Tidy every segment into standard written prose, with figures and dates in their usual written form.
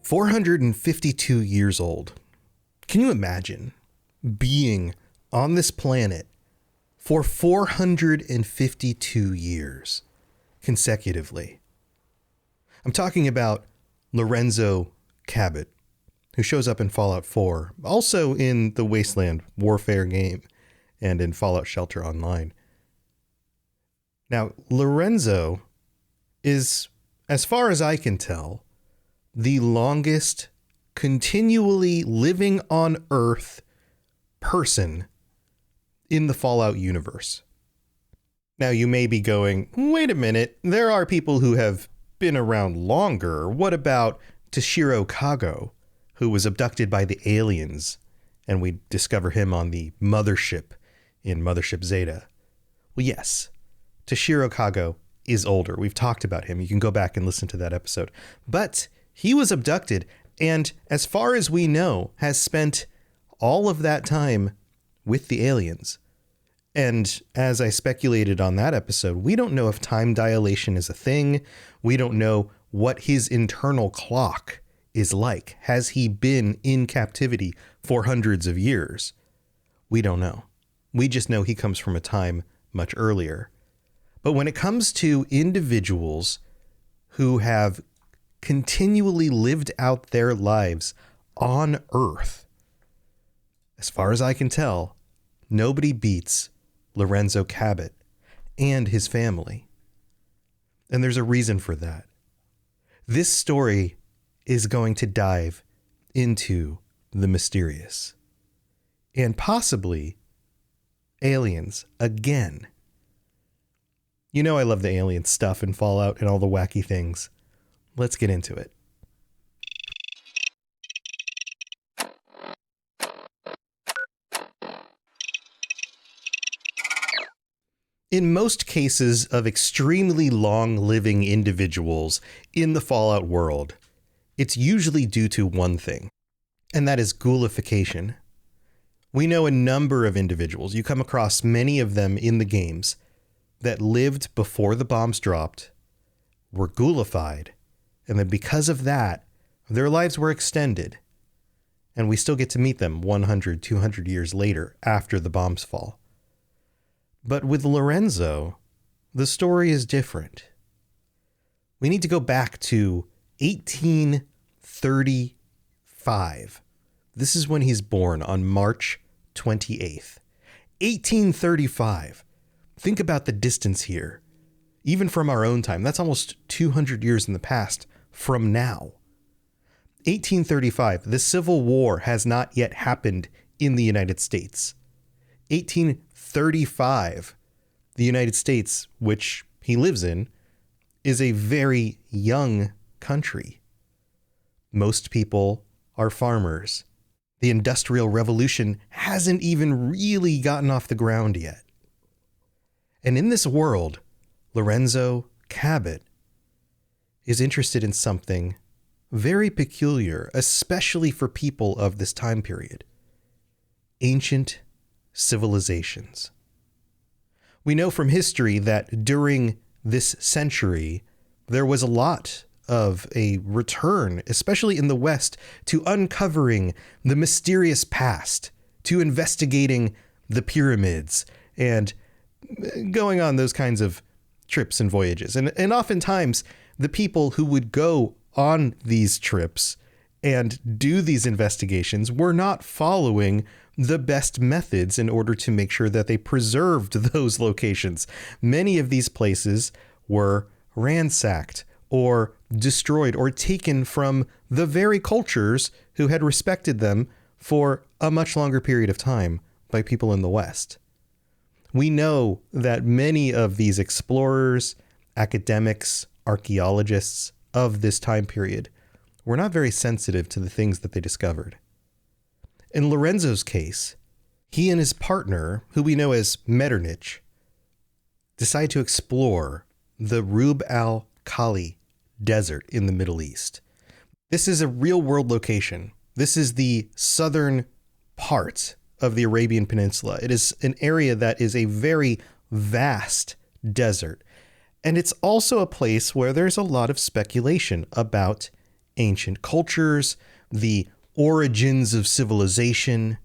452 years old. Can you imagine being on this planet for 452 years consecutively? I'm talking about Lorenzo Cabot, who shows up in Fallout 4, also in the Wasteland Warfare game and in Fallout Shelter Online. Now, Lorenzo is, as far as I can tell, the longest continually living on Earth person in the Fallout universe. Now, you may be going, wait a minute, there are people who have been around longer. What about Toshiro Kago, who was abducted by the aliens, and we discover him on the mothership in Mothership Zeta? Well, yes, Toshiro Kago is older. We've talked about him. You can go back and listen to that episode. But he was abducted, and as far as we know, has spent all of that time with the aliens. And as I speculated on that episode, we don't know if time dilation is a thing. We don't know what his internal clock is like. Has he been in captivity for hundreds of years? We don't know. We just know he comes from a time much earlier. But when it comes to individuals who have continually lived out their lives on Earth, as far as I can tell, nobody beats Lorenzo Cabot and his family. And there's a reason for that. This story is going to dive into the mysterious and possibly aliens again. You know I love the alien stuff in Fallout and all the wacky things. Let's get into it. In most cases of extremely long-living individuals in the Fallout world, it's usually due to one thing, and that is ghoulification. We know a number of individuals, you come across many of them in the games, that lived before the bombs dropped, were ghoulified, and then because of that, their lives were extended. And we still get to meet them 100, 200 years later after the bombs fall. But with Lorenzo, the story is different. We need to go back to 1835. This is when he's born, on March 28th. 1835. Think about the distance here. Even from our own time, that's almost 200 years in the past from now. 1835, the Civil War has not yet happened in the United States. 1835, the United States, which he lives in, is a very young country. Most people are farmers. The Industrial Revolution hasn't even really gotten off the ground yet. And in this world, Lorenzo Cabot is interested in something very peculiar, especially for people of this time period. Ancient civilizations. We know from history that during this century, there was a lot of a return, especially in the West, to uncovering the mysterious past, to investigating the pyramids, and going on those kinds of trips and voyages. And oftentimes, the people who would go on these trips and do these investigations were not following the best methods in order to make sure that they preserved those locations. Many of these places were ransacked or destroyed or taken from the very cultures who had respected them for a much longer period of time by people in the West. We know that many of these explorers, academics, archaeologists of this time period were not very sensitive to the things that they discovered. In Lorenzo's case, he and his partner, who we know as Metternich, decide to explore the Rub al-Khali desert in the Middle East. This is a real-world location. This is the southern part of the Arabian Peninsula. It is an area that is a very vast desert. And it's also a place where there's a lot of speculation about ancient cultures, the origins of civilization,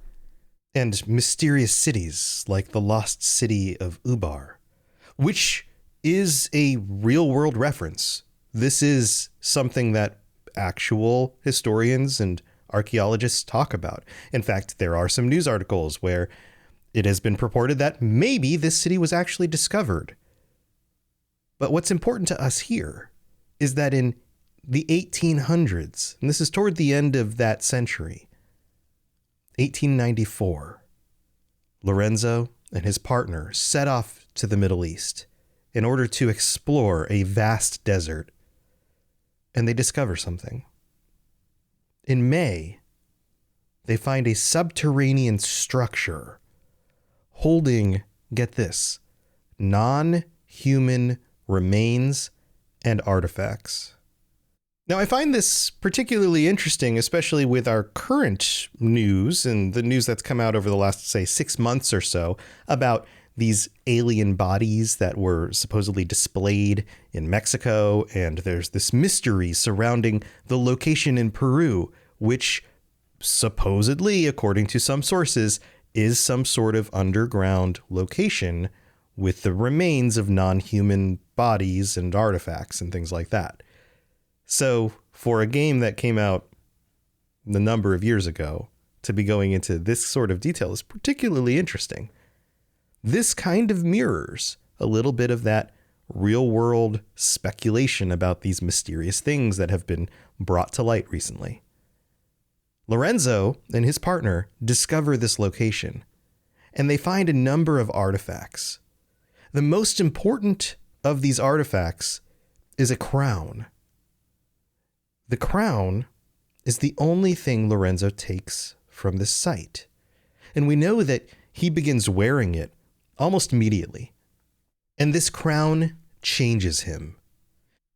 and mysterious cities like the lost city of Ubar, which is a real-world reference. This is something that actual historians and archaeologists talk about. In fact, there are some news articles where it has been purported that maybe this city was actually discovered. But what's important to us here is that in the 1800s, and this is toward the end of that century, 1894, Lorenzo and his partner set off to the Middle East in order to explore a vast desert, and they discover something. In May, they find a subterranean structure holding, get this, non-human remains and artifacts. Now, I find this particularly interesting, especially with our current news and the news that's come out over the last, say, 6 months or so about these alien bodies that were supposedly displayed in Mexico. And there's this mystery surrounding the location in Peru, which supposedly, according to some sources, is some sort of underground location with the remains of non-human bodies and artifacts and things like that. So for a game that came out the number of years ago to be going into this sort of detail is particularly interesting. This kind of mirrors a little bit of that real world speculation about these mysterious things that have been brought to light recently. Lorenzo and his partner discover this location, and they find a number of artifacts. The most important of these artifacts is a crown. The crown is the only thing Lorenzo takes from this site, and we know that he begins wearing it almost immediately. And this crown changes him.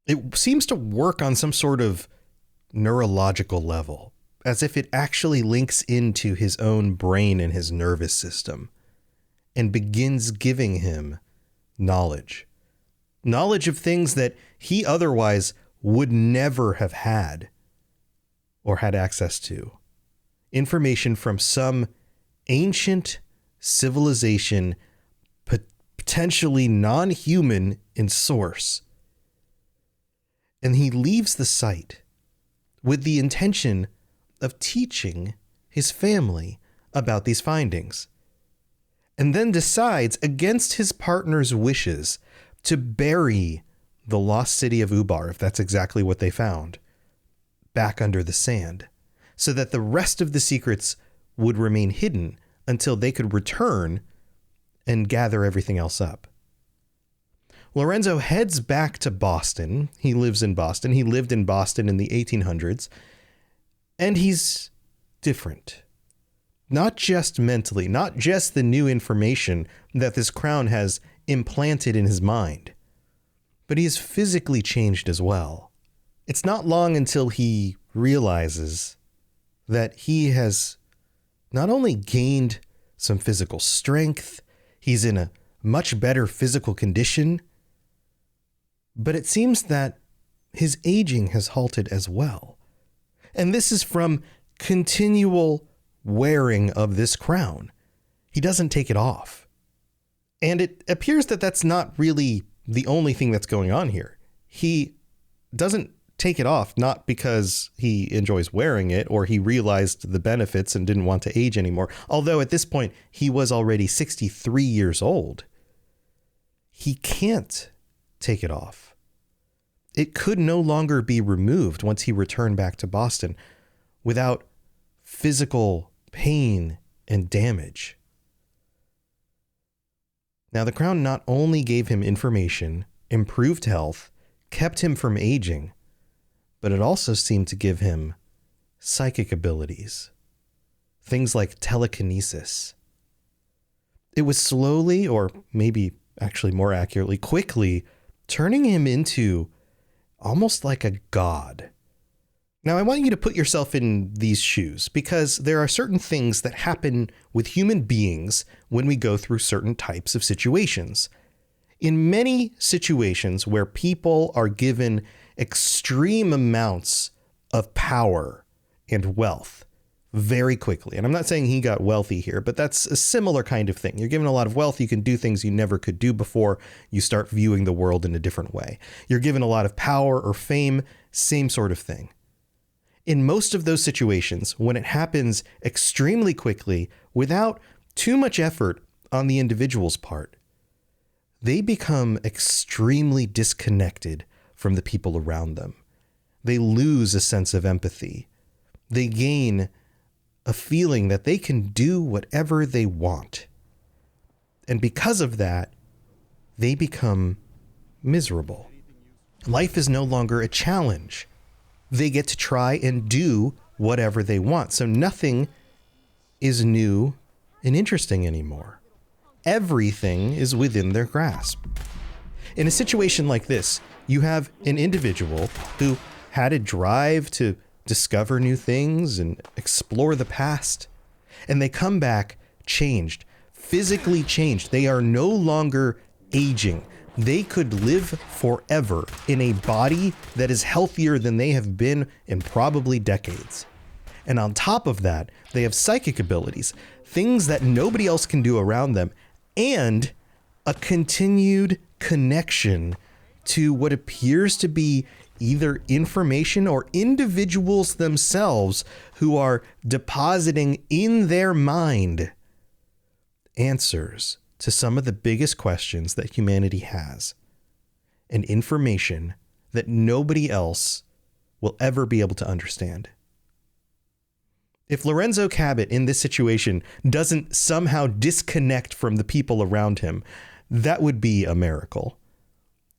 It seems to work on some sort of neurological level, as if it actually links into his own brain and his nervous system, and begins giving him knowledge. Knowledge of things that he otherwise would never have had or had access to. Information from some ancient civilization, potentially non-human in source. And he leaves the site with the intention of teaching his family about these findings, and then decides, against his partner's wishes, to bury the lost city of Ubar, if that's exactly what they found, back under the sand, so that the rest of the secrets would remain hidden until they could return and gather everything else up. Lorenzo heads back to Boston. He lives in Boston. He lived in Boston in the 1800s, and he's different. Not just mentally, not just the new information that this crown has implanted in his mind, but he is physically changed as well. It's not long until he realizes that he has not only gained some physical strength, he's in a much better physical condition, but it seems that his aging has halted as well. And this is from continual wearing of this crown. He doesn't take it off. And it appears that that's not really the only thing that's going on here. He doesn't take it off, not because he enjoys wearing it or he realized the benefits and didn't want to age anymore. Although at this point, he was already 63 years old. He can't take it off. It could no longer be removed once he returned back to Boston without physical pain and damage. Now, the crown not only gave him information, improved health, kept him from aging, but it also seemed to give him psychic abilities. Things like telekinesis. It was slowly, or maybe actually more accurately, quickly, turning him into almost like a god. Now, I want you to put yourself in these shoes, because there are certain things that happen with human beings when we go through certain types of situations. In many situations where people are given extreme amounts of power and wealth very quickly. And I'm not saying he got wealthy here, but that's a similar kind of thing. You're given a lot of wealth, you can do things you never could do before. You start viewing the world in a different way. You're given a lot of power or fame, same sort of thing. In most of those situations, when it happens extremely quickly, without too much effort on the individual's part, they become extremely disconnected from the people around them. They lose a sense of empathy. They gain a feeling that they can do whatever they want. And because of that, they become miserable. Life is no longer a challenge. They get to try and do whatever they want. So nothing is new and interesting anymore. Everything is within their grasp. In a situation like this, you have an individual who had a drive to discover new things and explore the past, and they come back changed, physically changed. They are no longer aging. They could live forever in a body that is healthier than they have been in probably decades. And on top of that, they have psychic abilities, things that nobody else can do around them, and a continued connection to what appears to be either information or individuals themselves who are depositing in their mind answers to some of the biggest questions that humanity has, and information that nobody else will ever be able to understand. If Lorenzo Cabot in this situation doesn't somehow disconnect from the people around him, that would be a miracle.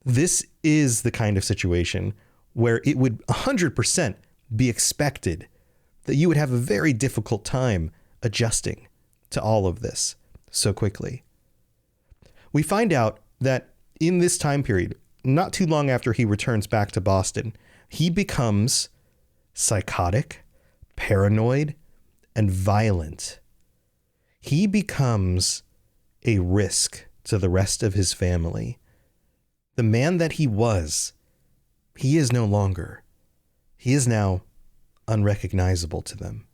This is the kind of situation where it would 100% be expected that you would have a very difficult time adjusting to all of this so quickly. We find out that in this time period, not too long after he returns back to Boston, he becomes psychotic, paranoid, and violent. He becomes a risk to the rest of his family. The man that he was, he is no longer. He is now unrecognizable to them.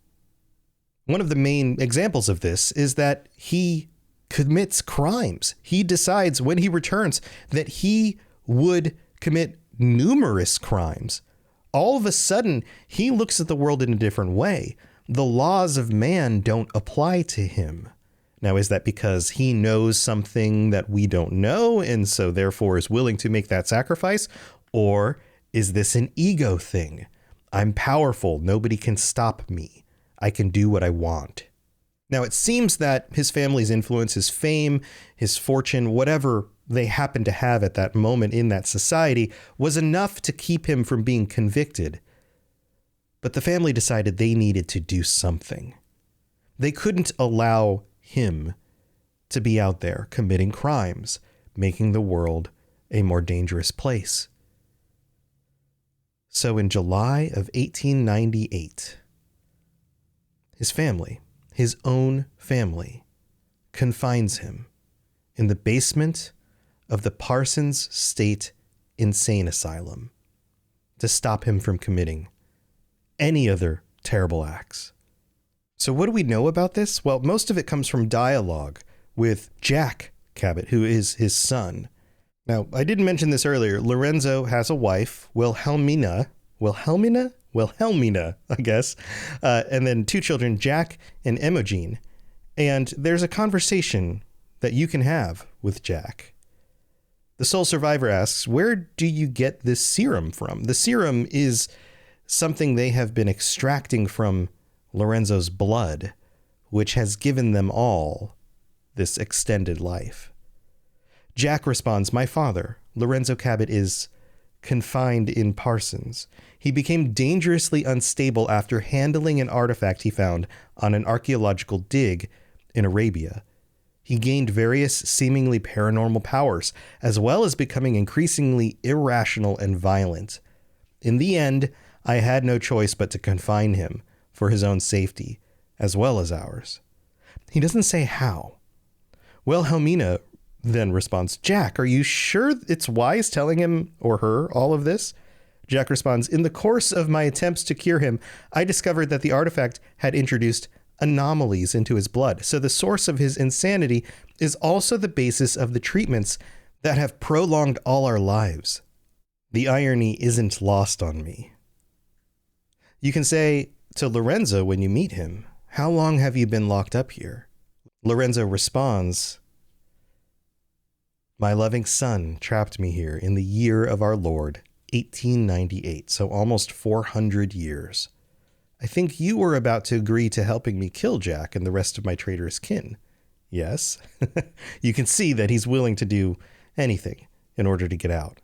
One of the main examples of this is that he commits crimes. He decides when he returns that he would commit numerous crimes. All of a sudden, he looks at the world in a different way. The laws of man don't apply to him. Now, is that because he knows something that we don't know and so therefore is willing to make that sacrifice? Or is this an ego thing? I'm powerful. Nobody can stop me. I can do what I want. Now, it seems that his family's influence, his fame, his fortune, whatever they happened to have at that moment in that society, was enough to keep him from being convicted. But the family decided they needed to do something. They couldn't allow him to be out there committing crimes, making the world a more dangerous place. So in July of 1898, his family, his own family, confines him in the basement of the Parsons State Insane Asylum to stop him from committing any other terrible acts. So what do we know about this? Well, most of it comes from dialogue with Jack Cabot, who is his son. Now, I didn't mention this earlier. Lorenzo has a wife, Wilhelmina, I guess, and then two children, Jack and Imogen. And there's a conversation that you can have with Jack. The sole survivor asks, where do you get this serum from? The serum is something they have been extracting from Lorenzo's blood, which has given them all this extended life. Jack responds, my father, Lorenzo Cabot, is confined in Parsons. He became dangerously unstable after handling an artifact he found on an archaeological dig in Arabia. He gained various seemingly paranormal powers, as well as becoming increasingly irrational and violent. In the end, I had no choice but to confine him for his own safety, as well as ours. He doesn't say how. Wilhelmina then responds, Jack, are you sure it's wise telling him or her all of this? Jack responds, in the course of my attempts to cure him, I discovered that the artifact had introduced anomalies into his blood. So the source of his insanity is also the basis of the treatments that have prolonged all our lives. The irony isn't lost on me. You can say to Lorenzo when you meet him, how long have you been locked up here? Lorenzo responds, my loving son trapped me here in the year of our Lord, 1898, so almost 400 years. I think you were about to agree to helping me kill Jack and the rest of my traitorous kin. Yes? You can see that he's willing to do anything in order to get out.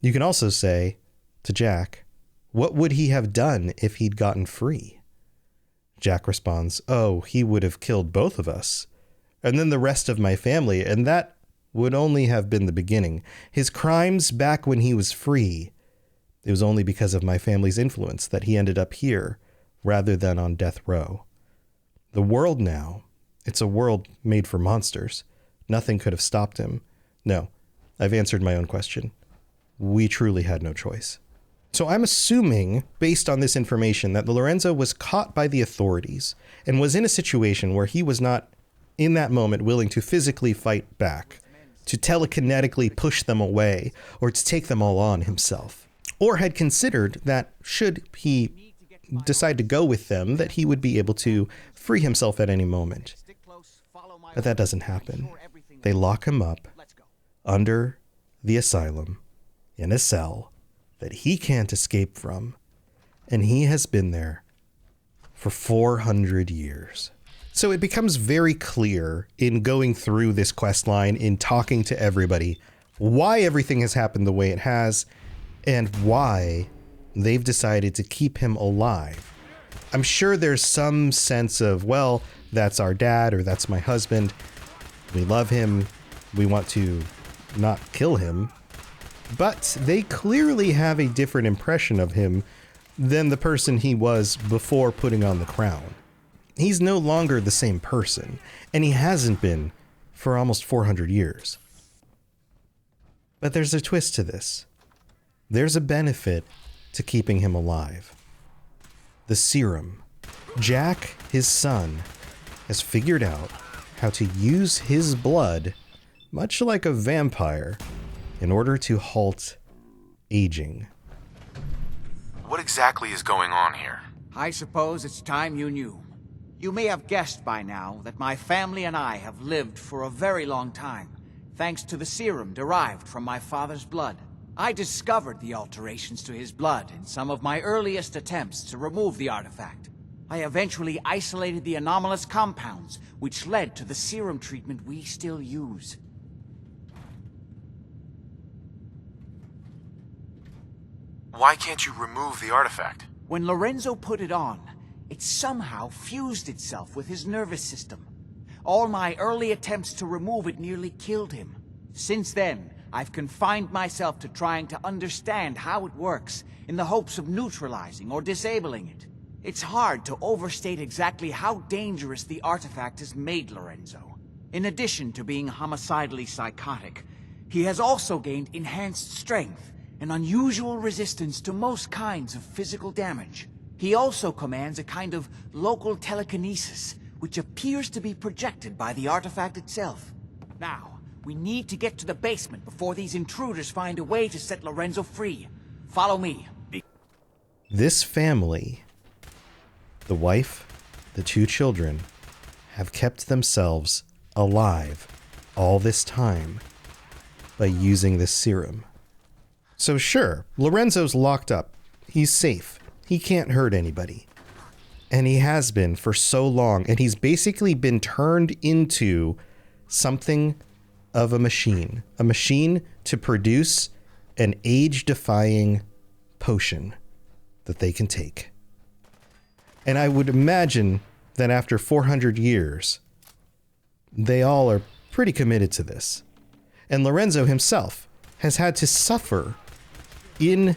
You can also say to Jack, what would he have done if he'd gotten free? Jack responds, oh, he would have killed both of us, and then the rest of my family, and that would only have been the beginning. His crimes back when he was free, it was only because of my family's influence that he ended up here rather than on death row. The world now, it's a world made for monsters. Nothing could have stopped him. No, I've answered my own question. We truly had no choice. So I'm assuming, based on this information, that Lorenzo was caught by the authorities and was in a situation where he was not, in that moment, willing to physically fight back, to telekinetically push them away, or to take them all on himself. Or had considered that should he decide to go with them, that he would be able to free himself at any moment. But that doesn't happen. They lock him up under the asylum in a cell that he can't escape from, and he has been there for 400 years. So it becomes very clear in going through this quest line, in talking to everybody, why everything has happened the way it has, and why they've decided to keep him alive. I'm sure there's some sense of, well, that's our dad, or that's my husband. We love him. We want to not kill him. But they clearly have a different impression of him than the person he was before putting on the crown. He's no longer the same person, and he hasn't been for almost 400 years. But there's a twist to this. There's a benefit to keeping him alive. The serum. Jack, his son, has figured out how to use his blood, much like a vampire, in order to halt aging. What exactly is going on here? I suppose it's time you knew. You may have guessed by now that my family and I have lived for a very long time, thanks to the serum derived from my father's blood. I discovered the alterations to his blood in some of my earliest attempts to remove the artifact. I eventually isolated the anomalous compounds, which led to the serum treatment we still use. Why can't you remove the artifact? When Lorenzo put it on, it somehow fused itself with his nervous system. All my early attempts to remove it nearly killed him. Since then, I've confined myself to trying to understand how it works, in the hopes of neutralizing or disabling it. It's hard to overstate exactly how dangerous the artifact has made Lorenzo. In addition to being homicidally psychotic, he has also gained enhanced strength and unusual resistance to most kinds of physical damage. He also commands a kind of local telekinesis, which appears to be projected by the artifact itself. Now, we need to get to the basement before these intruders find a way to set Lorenzo free. Follow me. This family, the wife, the two children, have kept themselves alive all this time by using this serum. So sure, Lorenzo's locked up. He's safe. He can't hurt anybody. And he has been for so long, and he's basically been turned into something of a machine to produce an age-defying potion that they can take. And I would imagine that after 400 years, they all are pretty committed to this. And Lorenzo himself has had to suffer in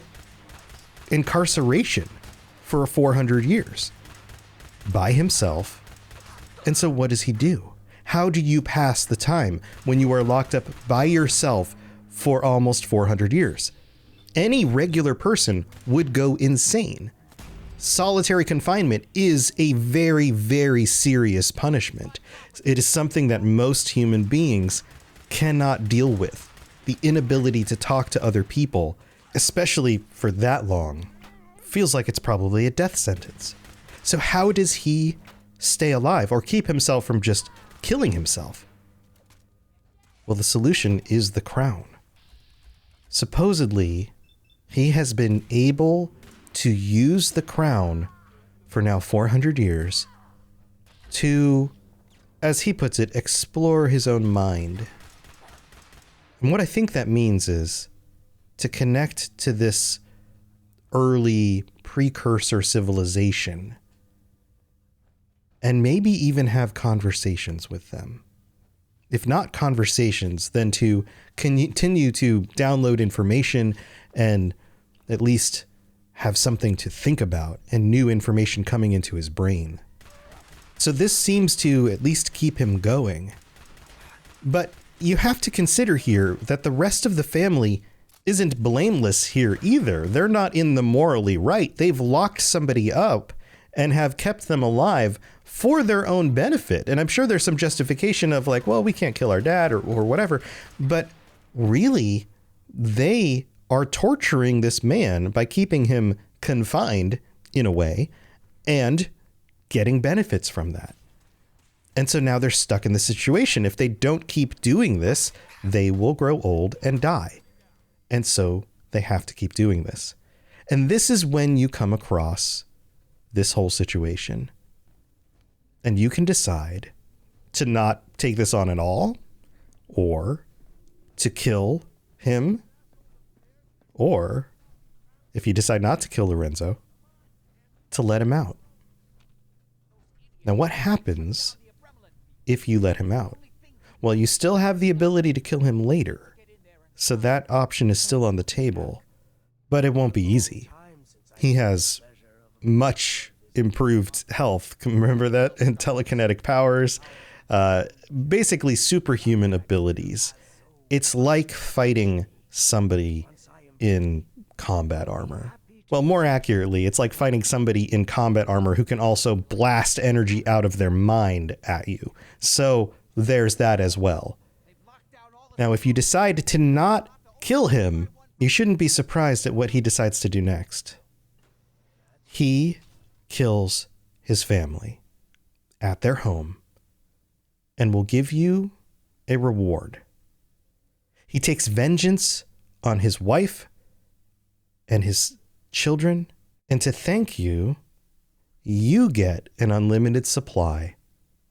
incarceration for 400 years by himself. And so what does he do? How do you pass the time when you are locked up by yourself for almost 400 years? any regular person would go insane. Solitary confinement is a very, very serious punishment. It is something that most human beings cannot deal with. The inability to talk to other people, especially for that long, feels like it's probably a death sentence. So how does he stay alive or keep himself from just killing himself? Well, the solution is the crown. Supposedly, he has been able to use the crown for now 400 years to, as he puts it, explore his own mind. And what I think that means is to connect to this early precursor civilization and maybe even have conversations with them. If not conversations, then to continue to download information and at least have something to think about and new information coming into his brain. So this seems to at least keep him going. But you have to consider here that the rest of the family isn't blameless here either. They're not in the morally right. They've locked somebody up and have kept them alive for their own benefit. And I'm sure there's some justification of like, well, we can't kill our dad or whatever. But really, they are torturing this man by keeping him confined in a way and getting benefits from that. And so now they're stuck in the situation. If they don't keep doing this, they will grow old and die. And so they have to keep doing this. And this is when you come across this whole situation. And you can decide to not take this on at all, or to kill him, or if you decide not to kill Lorenzo, to let him out. Now, what happens if you let him out? Well, you still have the ability to kill him later. So that option is still on the table, but it won't be easy. He has much improved health. Remember that? And telekinetic powers, basically superhuman abilities. It's like fighting somebody in combat armor. Well, more accurately, it's like fighting somebody in combat armor who can also blast energy out of their mind at you. So there's that as well. Now, if you decide to not kill him, you shouldn't be surprised at what he decides to do next. He kills his family at their home and will give you a reward. He takes vengeance on his wife and his children, and to thank you, you get an unlimited supply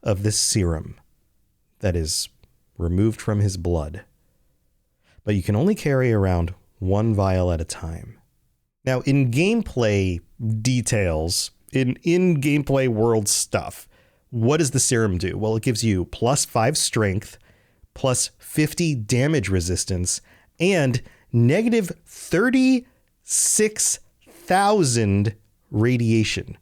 of this serum that is removed from his blood. But you can only carry around one vial at a time. Now, in gameplay details, in gameplay world stuff, what does the serum do? Well, it gives you +5 strength, +50 damage resistance, and negative 36,000 radiation.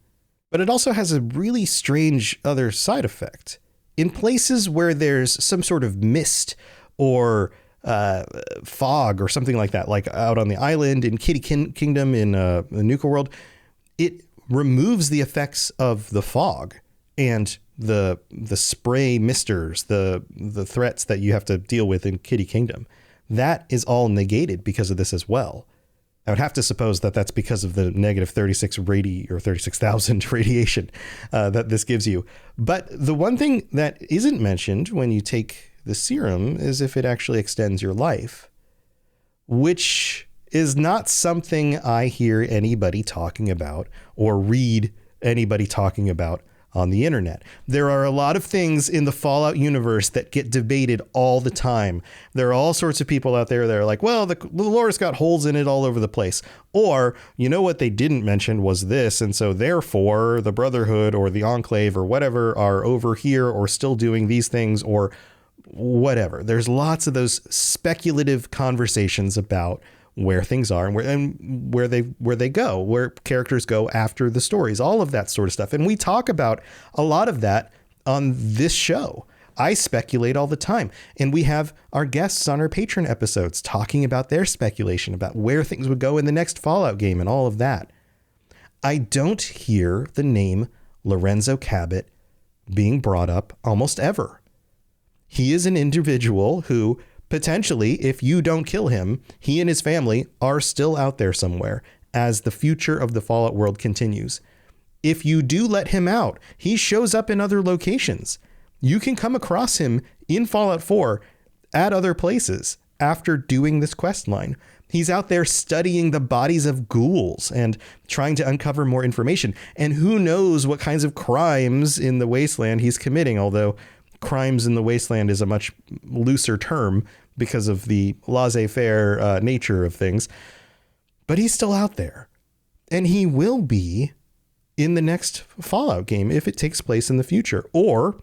But it also has a really strange other side effect. In places where there's some sort of mist or fog or something like that, like out on the island in Kitty Kingdom in the Nuka World, it removes the effects of the fog and the spray misters, the threats that you have to deal with in Kitty Kingdom. That is all negated because of this as well. I would have to suppose that that's because of the negative 36,000 radiation that this gives you. But the one thing that isn't mentioned when you take the serum is if it actually extends your life, which is not something I hear anybody talking about or read anybody talking about on the internet. There are a lot of things in the Fallout universe that get debated all the time. There are all sorts of people out there that are like, well, the lore's got holes in it all over the place. Or, you know what they didn't mention was this, and so therefore the Brotherhood or the Enclave or whatever are over here or still doing these things or whatever. There's lots of those speculative conversations about where things are and where they go, where characters go after the stories, all of that sort of stuff. And we talk about a lot of that on this show. I speculate all the time. And we have our guests on our Patron episodes talking about their speculation about where things would go in the next Fallout game and all of that. I don't hear the name Lorenzo Cabot being brought up almost ever. He is an individual who potentially, if you don't kill him, he and his family are still out there somewhere as the future of the Fallout world continues. If you do let him out, he shows up in other locations. You can come across him in Fallout 4 at other places after doing this quest line. He's out there studying the bodies of ghouls and trying to uncover more information. And who knows what kinds of crimes in the wasteland he's committing, although crimes in the wasteland is a much looser term because of the laissez-faire nature of things. But he's still out there. And he will be in the next Fallout game if it takes place in the future. Or,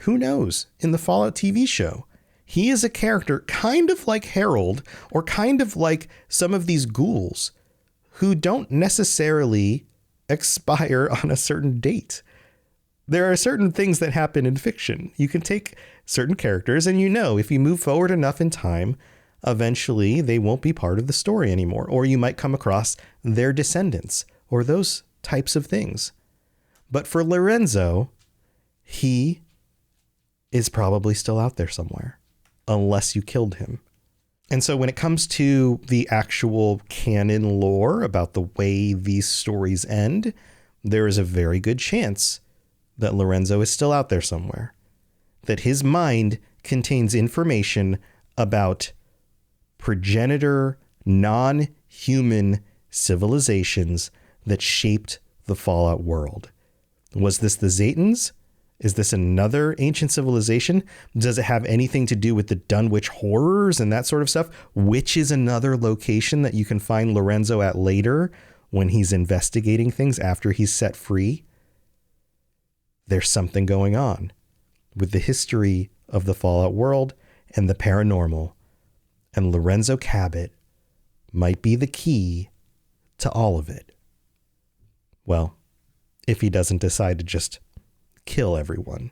who knows, in the Fallout TV show. He is a character kind of like Harold, or kind of like some of these ghouls who don't necessarily expire on a certain date. There are certain things that happen in fiction. You can take certain characters and if you move forward enough in time, eventually they won't be part of the story anymore. Or you might come across their descendants or those types of things. But for Lorenzo, he is probably still out there somewhere, unless you killed him. And so when it comes to the actual canon lore about the way these stories end, there is a very good chance that Lorenzo is still out there somewhere, that his mind contains information about progenitor, non-human civilizations that shaped the Fallout world. Was this the Zetans? Is this another ancient civilization? Does it have anything to do with the Dunwich horrors and that sort of stuff? Which is another location that you can find Lorenzo at later when he's investigating things after he's set free? There's something going on with the history of the Fallout world and the paranormal. And Lorenzo Cabot might be the key to all of it. Well, if he doesn't decide to just kill everyone.